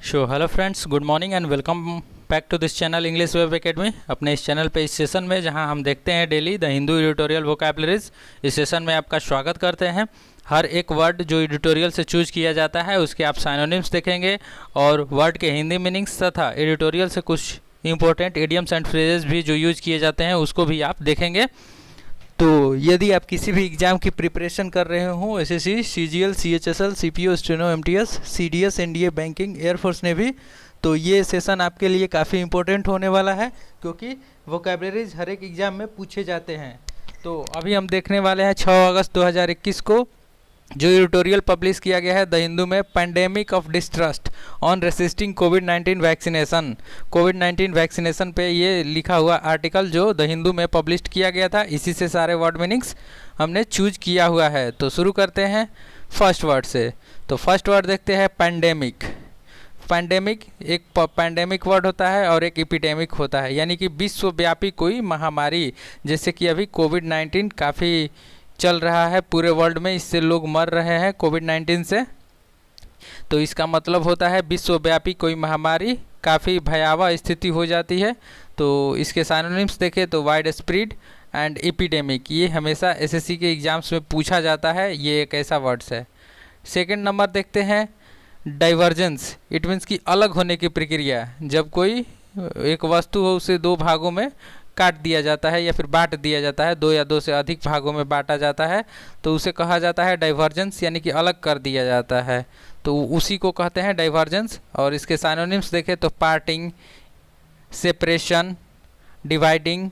Hello friends, good morning and welcome back to this channel English web academy. अपने इस channel पे इस session में जहां हम देखते हैं daily the Hindu editorial vocabularies, इस सेशन में आपका स्वागत करते हैं। हर एक वर्ड जो एडिटोरियल से चूज किया जाता है उसके आप साइनोनिम्स देखेंगे और वर्ड के हिंदी मीनिंग्स तथा एडिटोरियल से कुछ इंपॉर्टेंट इडियम्स एंड फ्रेजेस भी जो यूज किए जाते हैं उसको भी आप देखेंगे। तो यदि आप किसी भी एग्ज़ाम की प्रिपरेशन कर रहे हो, SSC, CGL, CHSL, CPO, steno, MTS, CDS, NDA, banking, air force navy, तो ये सेशन आपके लिए काफ़ी इंपॉर्टेंट होने वाला है क्योंकि वोकैबुलरीज हर एक एग्ज़ाम में पूछे जाते हैं। तो अभी हम देखने वाले हैं 6 अगस्त 2021 को जो एडिटोरियल पब्लिश किया गया है द हिंदू में, pandemic of distrust on resisting covid vaccination. Covid vaccination पे ये लिखा हुआ आर्टिकल जो द हिंदू में पब्लिश किया गया था, इसी से सारे वर्ड मीनिंग्स हमने चूज किया हुआ है। तो शुरू करते हैं फर्स्ट वर्ड से। तो फर्स्ट वर्ड देखते हैं पैंडेमिक। पैंडेमिक एक पैंडेमिक वर्ड होता है और एक एपिडेमिक होता है, यानी कि विश्वव्यापी कोई महामारी। जैसे कि अभी कोविड-19 काफ़ी चल रहा है पूरे वर्ल्ड में, इससे लोग मर रहे हैं कोविड-19 से, तो इसका मतलब होता है विश्वव्यापी कोई महामारी, काफ़ी भयावह स्थिति हो जाती है। तो इसके साइनोनिम्स देखें तो वाइड स्प्रेड एंड एपिडेमिक, ये हमेशा एसएससी के एग्जाम्स में पूछा जाता है, ये एक ऐसा वर्ड्स है। सेकंड नंबर देखते हैं डाइवर्जेंस। इट मीन्स की अलग होने की प्रक्रिया। जब कोई एक वस्तु हो उसे दो भागों में काट दिया जाता है या फिर बांट दिया जाता है, दो या दो से अधिक भागों में बांटा जाता है, तो उसे कहा जाता है डाइवर्जेंस, यानी कि अलग कर दिया जाता है, तो उसी को कहते हैं डाइवर्जेंस। और इसके साइनोनिम्स देखें तो पार्टिंग, सेपरेशन, डिवाइडिंग,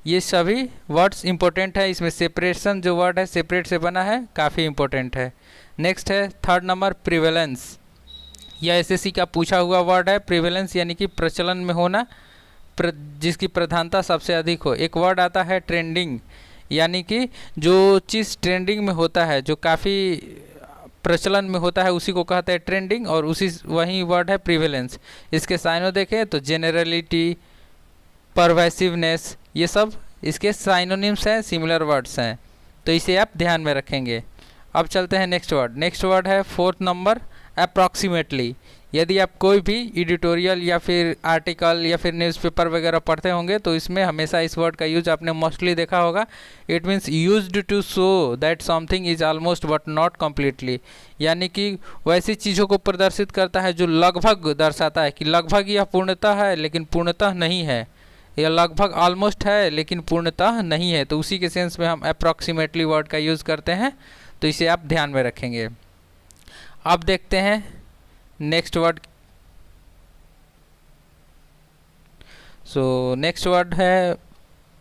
ये सभी वर्ड्स इंपॉर्टेंट है। इसमें सेपरेशन जो वर्ड है सेपरेट से बना है, काफ़ी इंपॉर्टेंट है। नेक्स्ट है थर्ड नंबर प्रिवेलेंस। यह एसएससी का पूछा हुआ वर्ड है। प्रिवेलेंस यानी कि प्रचलन में होना, जिसकी प्रधानता सबसे अधिक हो। एक वर्ड आता है ट्रेंडिंग, यानी कि जो चीज़ ट्रेंडिंग में होता है, जो काफ़ी प्रचलन में होता है, उसी को कहते हैं ट्रेंडिंग, और उसी वही वर्ड है प्रिवेलेंस। इसके साइनो देखें तो जेनरलिटी, परवेसिवनेस, ये सब इसके साइनोनिम्स हैं, सिमिलर वर्ड्स हैं, तो इसे आप ध्यान में रखेंगे। अब चलते हैं नेक्स्ट वर्ड। नेक्स्ट वर्ड है फोर्थ नंबर अप्रॉक्सीमेटली। यदि आप कोई भी एडिटोरियल या फिर आर्टिकल या फिर न्यूज़पेपर वगैरह पढ़ते होंगे तो इसमें हमेशा इस वर्ड का यूज आपने मोस्टली देखा होगा। It means used to show that something is almost but not completely, यानी कि वैसी चीज़ों को प्रदर्शित करता है जो लगभग दर्शाता है कि लगभग यह पूर्णतः है लेकिन पूर्णतः नहीं है, यह लगभग ऑलमोस्ट है लेकिन पूर्णतः नहीं है, तो उसी के सेंस में हम अप्रॉक्सीमेटली वर्ड का यूज़ करते हैं, तो इसे आप ध्यान में रखेंगे। अब देखते हैं next word. So next word है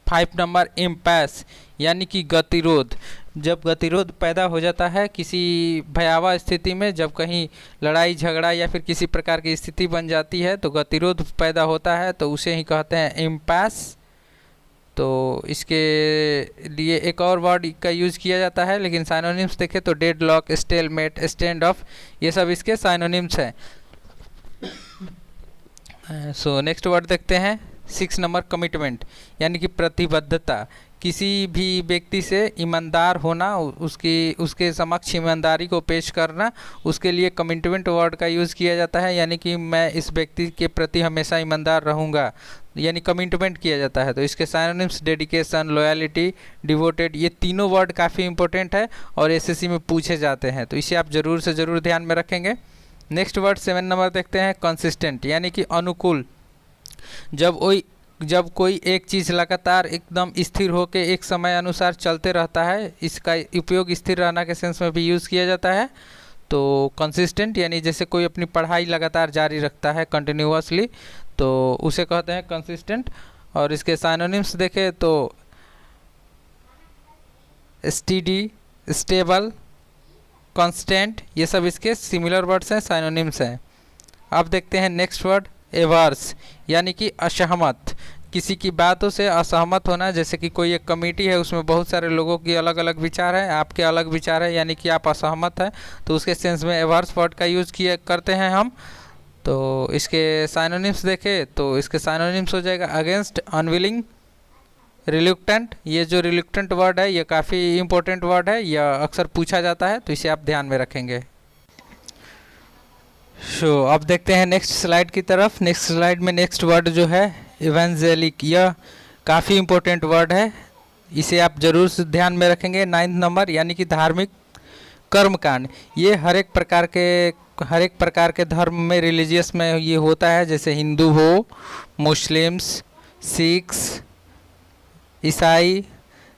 5 नंबर इम्पैस, यानी कि गतिरोध। जब गतिरोध पैदा हो जाता है किसी भयावह स्थिति में, जब कहीं लड़ाई झगड़ा या फिर किसी प्रकार की स्थिति बन जाती है तो गतिरोध पैदा होता है, तो उसे ही कहते हैं इम्पैस। तो इसके लिए एक और वर्ड का यूज़ किया जाता है, लेकिन साइनोनिम्स देखें तो डेडलॉक, स्टेलमेट, स्टैंड ऑफ, ये सब इसके साइनोनिम्स हैं। सो नेक्स्ट वर्ड देखते हैं 6 नंबर कमिटमेंट, यानी कि प्रतिबद्धता। किसी भी व्यक्ति से ईमानदार होना, उसके समक्ष ईमानदारी को पेश करना, उसके लिए कमिटमेंट वर्ड का यूज़ किया जाता है, यानी कि मैं इस व्यक्ति के प्रति हमेशा ईमानदार रहूँगा, यानी कमिटमेंट किया जाता है। तो इसके साइनोनिम्स डेडिकेशन, लॉयल्टी, डिवोटेड, ये तीनों वर्ड काफ़ी इंपॉर्टेंट है और एसएससी में पूछे जाते हैं, तो इसे आप ज़रूर से ज़रूर ध्यान में रखेंगे। नेक्स्ट वर्ड 7 नंबर देखते हैं कंसिस्टेंट, यानी कि अनुकूल। जब कोई एक चीज़ लगातार एकदम स्थिर होकर एक समय अनुसार चलते रहता है, इसका उपयोग स्थिर रहना के सेंस में भी यूज़ किया जाता है। तो कंसिस्टेंट यानी जैसे कोई अपनी पढ़ाई लगातार जारी रखता है कंटिन्यूअसली, तो उसे कहते हैं कंसिस्टेंट। और इसके साइनोनिम्स देखें तो स्टीडी, स्टेबल, कांस्टेंट, ये सब इसके सिमिलर वर्ड्स हैं, साइनोनिम्स हैं। अब देखते हैं नेक्स्ट वर्ड एवर्स, यानी कि असहमत। किसी की बातों से असहमत होना, जैसे कि कोई एक कमेटी है उसमें बहुत सारे लोगों की अलग अलग विचार है, आपके अलग विचार है, यानी कि आप असहमत हैं, तो उसके सेंस में एवर्स वर्ड का यूज़ करते हैं हम। तो इसके साइनोनिम्स देखें तो इसके साइनोनिम्स हो जाएगा अगेंस्ट, अनविलिंग, रिलुक्टेंट। ये जो रिलुक्टेंट वर्ड है ये काफ़ी इंपॉर्टेंट वर्ड है, यह अक्सर पूछा जाता है, तो इसे आप ध्यान में रखेंगे। अब देखते हैं नेक्स्ट स्लाइड की तरफ। नेक्स्ट स्लाइड में नेक्स्ट वर्ड जो है इवेंजेलिक, यह काफ़ी इम्पोर्टेंट वर्ड है, इसे आप जरूर से ध्यान में रखेंगे। 9 नंबर यानी कि धार्मिक कर्मकांड। ये हर एक प्रकार के धर्म में, रिलीजियस में ये होता है, जैसे हिंदू हो, मुस्लिम्स, सिख्स, ईसाई,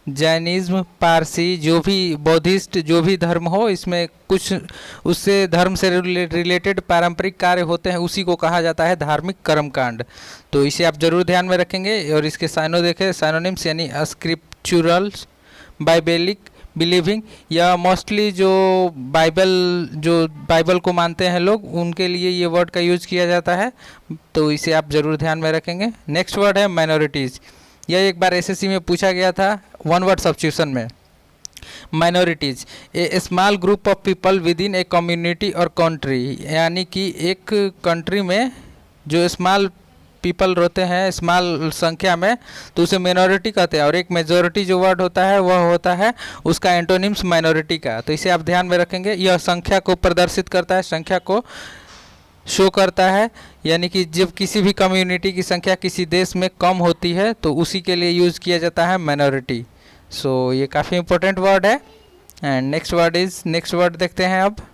जैनिज्म, पारसी, जो भी बौद्धिस्ट, जो भी धर्म हो, इसमें कुछ उससे धर्म से रिलेटेड पारंपरिक कार्य होते हैं, उसी को कहा जाता है धार्मिक कर्मकांड। तो इसे आप जरूर ध्यान में रखेंगे। और इसके साइनो देखें, साइनोनिम्स यानी स्क्रिप्चुरल्स, बाइबेलिक, बिलीविंग, या मोस्टली जो बाइबल को मानते हैं लोग, उनके लिए ये वर्ड का यूज किया जाता है, तो इसे आप जरूर ध्यान में रखेंगे। नेक्स्ट वर्ड है माइनॉरिटीज़। यह एक बार एसएससी में पूछा गया था, वन वर्ड सब्स्टिट्यूशन में। Minorities A small group of people with in a community और कंट्री, यानी कि एक कंट्री में जो स्मॉल पीपल रहते हैं, स्मॉल संख्या में, तो उसे माइनॉरिटी कहते हैं। और एक मेजॉरिटी जो वर्ड होता है वह होता है उसका एंटोनिम्स माइनॉरिटी का, तो इसे आप ध्यान में रखेंगे। यह संख्या को प्रदर्शित करता है, संख्या को शो करता है, यानी कि जब किसी भी कम्युनिटी की संख्या किसी देश में कम होती है तो उसी के लिए यूज़ किया जाता है माइनॉरिटी। सो ये काफ़ी इंपॉर्टेंट वर्ड है। एंड नेक्स्ट वर्ड देखते हैं अब।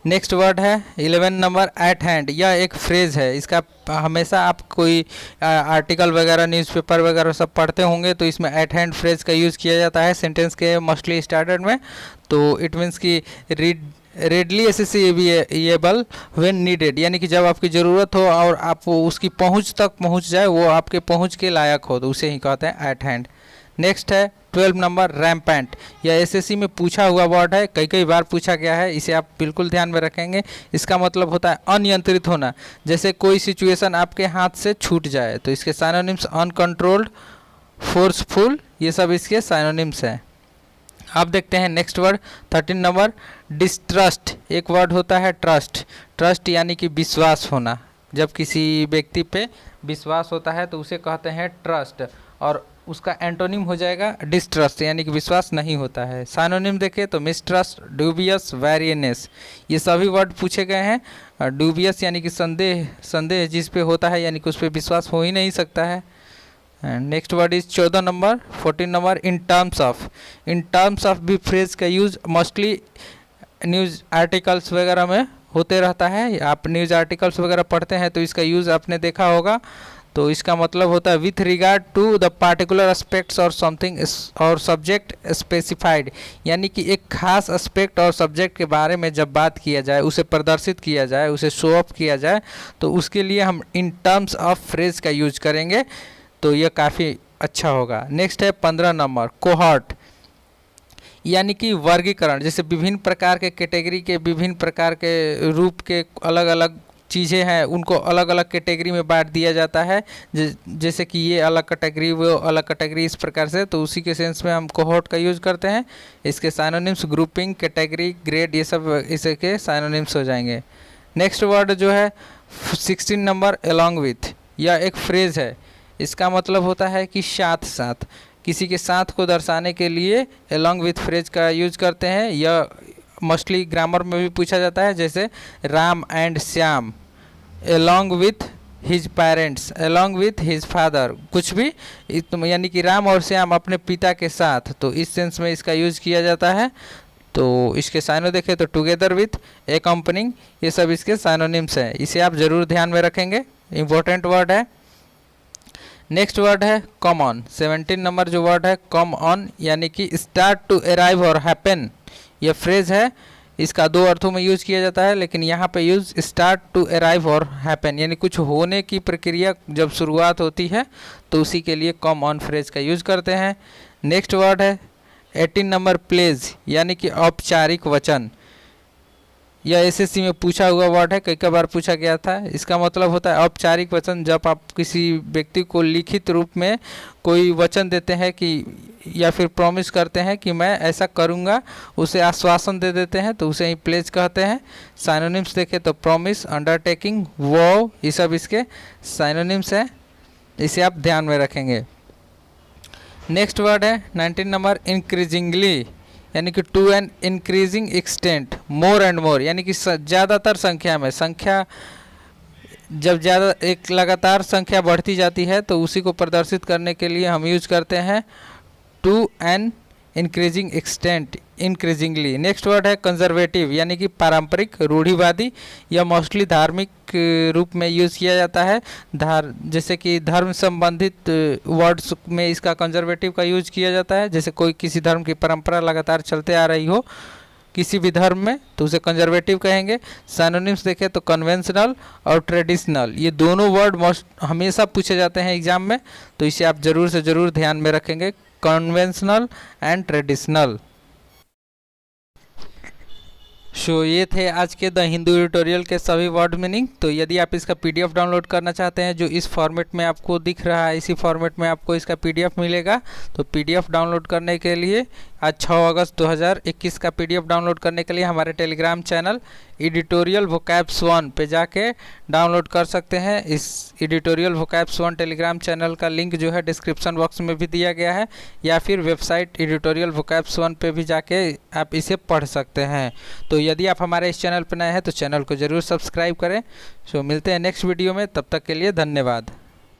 नेक्स्ट वर्ड है 11 नंबर एट हैंड। यह एक फ्रेज़ है, इसका हमेशा आप कोई आर्टिकल वगैरह, न्यूज़पेपर वगैरह सब पढ़ते होंगे, तो इसमें एट हैंड फ्रेज़ का यूज़ किया जाता है सेंटेंस के मोस्टली स्टार्टर में। तो इट मीन्स कि रेडली एसेसिबल व्हेन नीडेड, यानी कि जब आपकी ज़रूरत हो और आप उसकी पहुंच तक पहुंच जाए, वो आपके पहुंच के लायक हो, तो उसे ही कहते हैं एट हैंड। नेक्स्ट है 12 नंबर रैम्पेंट। यह एसएससी में पूछा हुआ वर्ड है, कई बार पूछा गया है, इसे आप बिल्कुल ध्यान में रखेंगे। इसका मतलब होता है अनियंत्रित होना, जैसे कोई सिचुएशन आपके हाथ से छूट जाए, तो इसके साइनोनिम्स अनकंट्रोल्ड, फोर्सफुल, ये सब इसके साइनोनिम्स हैं। अब देखते हैं नेक्स्ट वर्ड 13 नंबर डिस्ट्रस्ट। एक वर्ड होता है ट्रस्ट। ट्रस्ट यानी कि विश्वास होना, जब किसी व्यक्ति पे विश्वास होता है तो उसे कहते हैं ट्रस्ट, और उसका एंटोनिम हो जाएगा डिस्ट्रस्ट, यानी कि विश्वास नहीं होता है। साइनोनिम देखें तो मिसट्रस्ट, ड्यूबियस, वेरियनेस, ये सभी वर्ड पूछे गए हैं। ड्यूबियस यानी कि संदेह जिस पे होता है, यानी कि उस पर विश्वास हो ही नहीं सकता है। Next word is 14 number 14 number in terms of. In terms of भी फ्रेज का यूज मोस्टली न्यूज़ आर्टिकल्स वगैरह में होते रहता है। आप न्यूज़ आर्टिकल्स वगैरह पढ़ते हैं तो इसका यूज़ आपने देखा होगा। तो इसका मतलब होता है with regard to the particular aspects और समथिंग और सब्जेक्ट स्पेसिफाइड, यानी कि एक खास एस्पेक्ट और सब्जेक्ट के बारे में जब बात किया जाए, उसे प्रदर्शित किया जाए, उसे शो ऑफ किया जाए, तो उसके लिए हम इन टर्म्स ऑफ फ्रेज का यूज करेंगे, तो यह काफ़ी अच्छा होगा। नेक्स्ट है 15 नंबर कोहॉर्ट, यानी कि वर्गीकरण। जैसे विभिन्न प्रकार के कैटेगरी के, विभिन्न प्रकार के रूप के अलग अलग चीज़ें हैं, उनको अलग अलग कैटेगरी में बांट दिया जाता है। जैसे कि ये अलग कैटेगरी, वो अलग कैटेगरी, इस प्रकार से, तो उसी के सेंस में हम कोहॉर्ट का यूज़ करते हैं। इसके साइनोनिम्स ग्रुपिंग, कैटेगरी, ग्रेड, ये सब इसके साइनोनिम्स हो जाएंगे। नेक्स्ट वर्ड जो है 16 नंबर अलॉन्ग विथ। यह एक फ्रेज़ है, इसका मतलब होता है कि साथ साथ, किसी के साथ को दर्शाने के लिए अलॉन्ग विथ फ्रेज का यूज करते हैं। यह मोस्टली ग्रामर में भी पूछा जाता है, जैसे Ram and Shyam along with his parents, along with his father, कुछ भी, यानी कि राम और श्याम अपने पिता के साथ, तो इस सेंस में इसका यूज किया जाता है। तो इसके साइनो देखें तो टुगेदर विथ, एकम्पनिंग, ये सब इसके साइनोनिम्स हैं, इसे आप ज़रूर ध्यान में रखेंगे, इम्पोर्टेंट वर्ड है। नेक्स्ट वर्ड है कम ऑन। 17 नंबर जो वर्ड है कम ऑन, यानी कि स्टार्ट टू अराइव और हैपन। यह फ्रेज है, इसका दो अर्थों में यूज़ किया जाता है, लेकिन यहाँ पे यूज़ स्टार्ट टू अराइव और हैपन, यानी कुछ होने की प्रक्रिया जब शुरुआत होती है तो उसी के लिए कम ऑन फ्रेज का यूज़ करते हैं। नेक्स्ट वर्ड है 18 नंबर प्लेज, यानी कि औपचारिक वचन। यह एसएससी में पूछा हुआ वर्ड है, कई बार पूछा गया था। इसका मतलब होता है औपचारिक वचन, जब आप किसी व्यक्ति को लिखित रूप में कोई वचन देते हैं कि, या फिर प्रॉमिस करते हैं कि मैं ऐसा करूंगा, उसे आश्वासन दे देते हैं, तो उसे ही प्लेज कहते हैं। साइनोनिम्स देखें तो प्रॉमिस, अंडरटेकिंग, वो, ये सब इसके साइनोनिम्स हैं, इसे आप ध्यान में रखेंगे। नेक्स्ट वर्ड है 19 नंबर इंक्रीजिंगली, यानी कि to an increasing extent, more and more, यानी कि ज़्यादातर संख्या में, संख्या जब ज़्यादा एक लगातार संख्या बढ़ती जाती है तो उसी को प्रदर्शित करने के लिए हम यूज करते हैं to an increasing extent, increasingly. Next word है कंजर्वेटिव, यानी कि पारंपरिक, रूढ़िवादी या मोस्टली धार्मिक रूप में यूज़ किया जाता है। जैसे कि धर्म संबंधित वर्ड्स में इसका कंजर्वेटिव का यूज किया जाता है। जैसे कोई किसी धर्म की परंपरा लगातार चलते आ रही हो किसी भी धर्म में तो उसे कंजर्वेटिव कहेंगे। सिनोनिम्स देखें तो कन्वेंशनल और ट्रेडिशनल, ये दोनों वर्ड मोस्ट हमेशा पूछे जाते हैं एग्जाम में, तो इसे आप ज़रूर से ज़रूर ध्यान में रखेंगे, कन्वेंशनल एंड ट्रेडिशनल। सो ये थे आज के द हिंदू ट्यूटोरियल के सभी वर्ड मीनिंग। तो यदि आप इसका पीडीएफ डाउनलोड करना चाहते हैं जो इस फॉर्मेट में आपको दिख रहा है, इसी फॉर्मेट में आपको इसका पीडीएफ मिलेगा। तो पीडीएफ डाउनलोड करने के लिए आज 6 अगस्त 2021 का पीडीएफ डाउनलोड करने के लिए हमारे टेलीग्राम चैनल एडिटोरियल वोकैब्स 1 पे जाके डाउनलोड कर सकते हैं। इस एडिटोरियल वोकैब्स 1 टेलीग्राम चैनल का लिंक जो है डिस्क्रिप्शन बॉक्स में भी दिया गया है, या फिर वेबसाइट एडिटोरियल वोकैब्स 1 पे भी जाके आप इसे पढ़ सकते हैं। तो यदि आप हमारे इस चैनल पर नए हैं तो चैनल को ज़रूर सब्सक्राइब करें। सो मिलते हैं नेक्स्ट वीडियो में, तब तक के लिए धन्यवाद।